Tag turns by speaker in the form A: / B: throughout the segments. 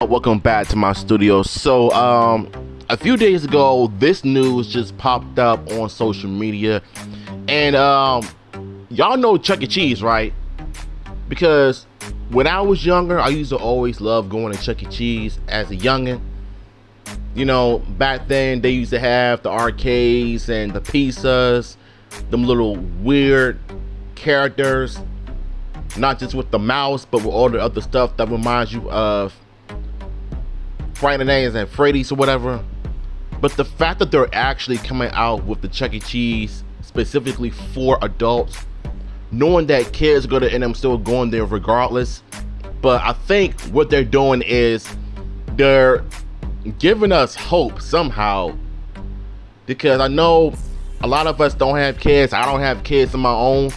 A: Welcome back to my studio. So, a few days ago, this news just popped up on social media, and y'all know Chuck E. Cheese, right? Because when I was younger, I used to always love going to Chuck E. Cheese as a youngin'. You know, back then they used to have the arcades and the pizzas, them little weird characters, not just with the mouse, but with all the other stuff that reminds you of Friday Nights and Freddy's or whatever. But the fact that they're actually coming out with the Chuck E. Cheese specifically for adults, knowing that kids are gonna end up still going there regardless. But I think what they're doing is they're giving us hope somehow, because I know a lot of us don't have kids. I don't have kids of my own,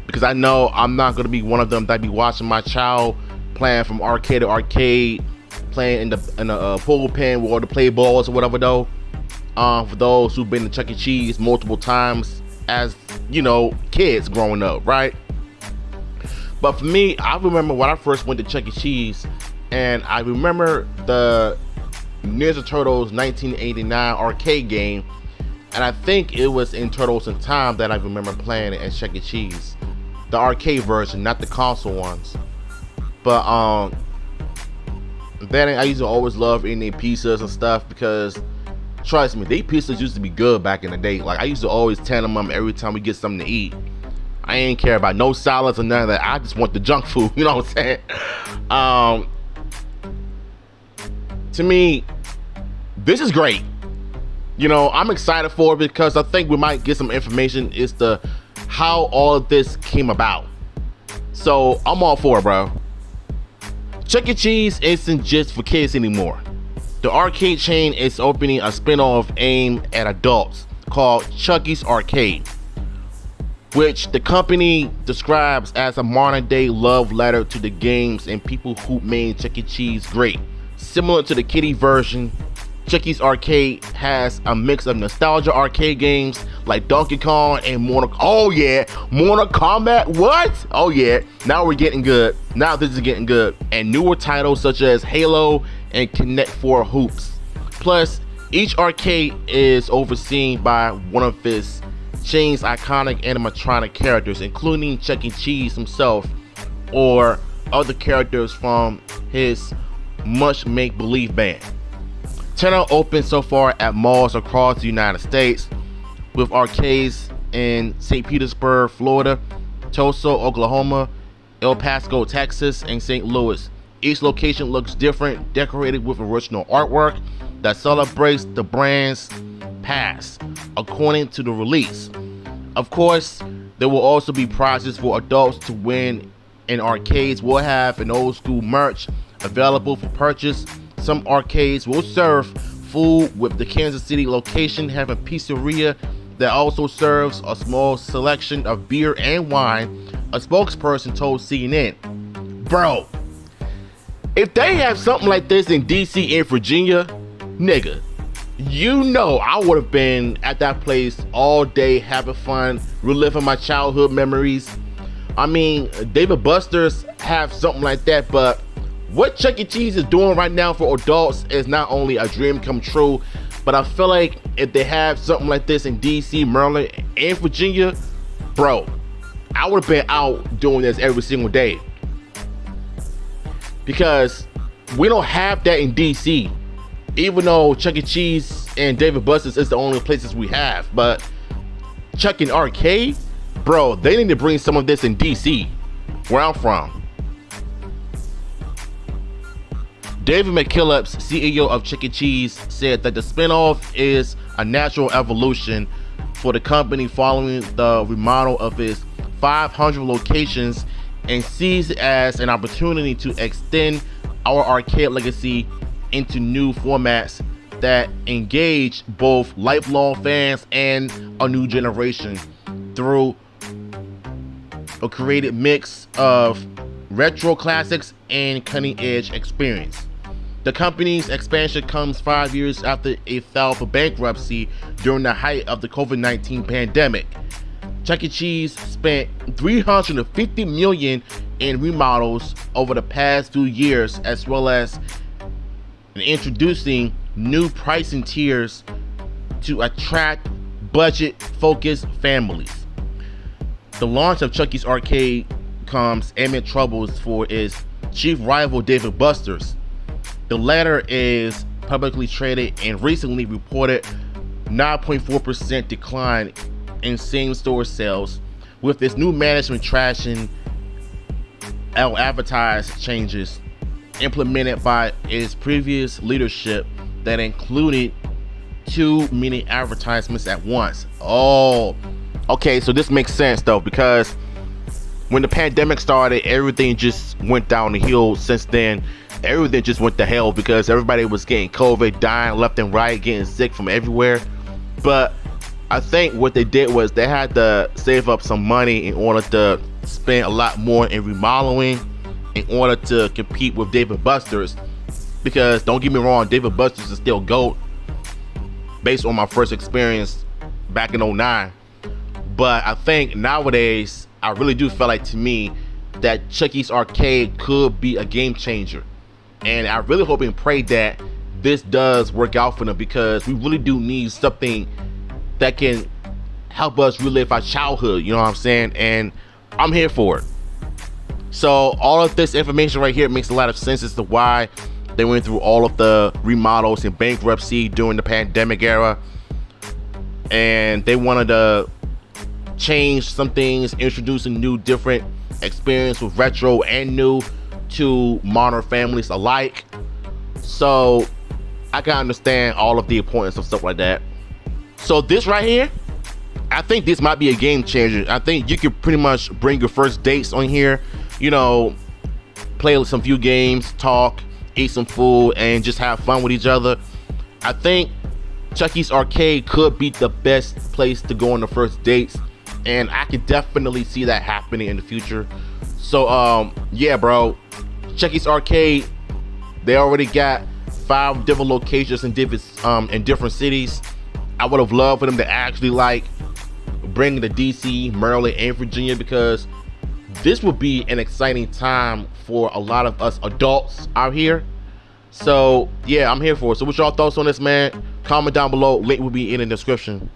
A: because I know I'm not gonna be one of them that be watching my child playing from arcade to arcade, playing in the pool pen with all the play balls or whatever though. For those who've been to Chuck E. Cheese multiple times as, you know, kids growing up, right? But for me, I remember when I first went to Chuck E. Cheese, and I remember the Ninja Turtles 1989 arcade game, and I think it was in Turtles in Time that I remember playing it at Chuck E. Cheese, the arcade version, not the console ones. But then I used to always love eating pizzas and stuff, because trust me, these pizzas used to be good back in the day. Like, I used to always tell them every time we get something to eat. I ain't care about no salads or none of that. I just want the junk food, you know what I'm saying? To me, this is great. You know, I'm excited for it, because I think we might get some information as to how all of this came about. So I'm all for it, bro. Chuck E. Cheese isn't just for kids anymore. The arcade chain is opening a spin-off aimed at adults called Chucky's Arcade, which the company describes as a modern-day love letter to the games and people who made Chuck E. Cheese great. Similar to the kiddie version, Chucky's Arcade has a mix of nostalgia arcade games like Donkey Kong and Mortal Kombat. What? Oh yeah, now we're getting good. Now this is getting good. And newer titles such as Halo and Connect 4 Hoops. Plus, each arcade is overseen by one of his chain's iconic animatronic characters, including Chuck E. Cheese himself or other characters from his much make-believe band. 10 are open so far at malls across the United States, with arcades in St. Petersburg, Florida, Tulsa, Oklahoma, El Paso, Texas, and St. Louis. Each location looks different, decorated with original artwork that celebrates the brand's past, according to the release. Of course, there will also be prizes for adults to win, and arcades will have an old school merch available for purchase. Some arcades will serve food, with the Kansas City location having pizzeria that also serves a small selection of beer and wine, a spokesperson told CNN. Bro, if they have something like this in DC and Virginia, nigga, you know I would have been at that place all day having fun, reliving my childhood memories. I mean, David Buster's have something like that, but what Chuck E. Cheese is doing right now for adults is not only a dream come true, but I feel like if they have something like this in DC, Maryland, and Virginia, bro, I would have been out doing this every single day. Because we don't have that in DC, even though Chuck E. Cheese and David Buster's is the only places we have. But Chuck E. Arcade, bro, they need to bring some of this in DC, where I'm from. David McKillop's CEO of Chuck E. Cheese said that the spinoff is a natural evolution for the company following the remodel of its 500 locations, and sees it as an opportunity to extend our arcade legacy into new formats that engage both lifelong fans and a new generation through a creative mix of retro classics and cutting-edge experience. The company's expansion comes 5 years after it filed for bankruptcy during the height of the COVID-19 pandemic. Chuck E. Cheese spent $350 million in remodels over the past 2 years, as well as introducing new pricing tiers to attract budget-focused families. The launch of Chuck E.'s Arcade comes amid troubles for its chief rival Dave & Buster's. The latter is publicly traded and recently reported 9.4% decline in same-store sales, with its new management trashing advertised changes implemented by its previous leadership that included too many advertisements at once. Oh, okay, so this makes sense though, because when the pandemic started, everything just went down the hill. Since then, everything just went to hell because everybody was getting COVID, dying left and right, getting sick from everywhere. But I think what they did was they had to save up some money in order to spend a lot more in remodeling in order to compete with Dave & Buster's. Because don't get me wrong, Dave & Buster's is still GOAT based on my first experience back in 09. But I think nowadays, I really do feel like, to me, that Chuck E.'s Arcade could be a game changer. And I really hope and pray that this does work out for them, because we really do need something that can help us relive our childhood, you know what I'm saying? And I'm here for it. So all of this information right here makes a lot of sense as to why they went through all of the remodels and bankruptcy during the pandemic era. And they wanted to change some things, introducing new, different experience with retro and new to modern families alike. So I can understand all of the importance of stuff like that. So this right here, I think this might be a game changer. I think you could pretty much bring your first dates on here, you know, play some few games, talk, eat some food, and just have fun with each other. I think Chuck E.'s Arcade could be the best place to go on the first dates, and I could definitely see that happening in the future. So yeah, bro, Chuck E.'s Arcade, they already got 5 different locations in different cities. I would have loved for them to actually like bring the DC, Maryland, and Virginia, because this would be an exciting time for a lot of us adults out here. So yeah, I'm here for it. So what's y'all thoughts on this, man? Comment down below. Link will be in the description.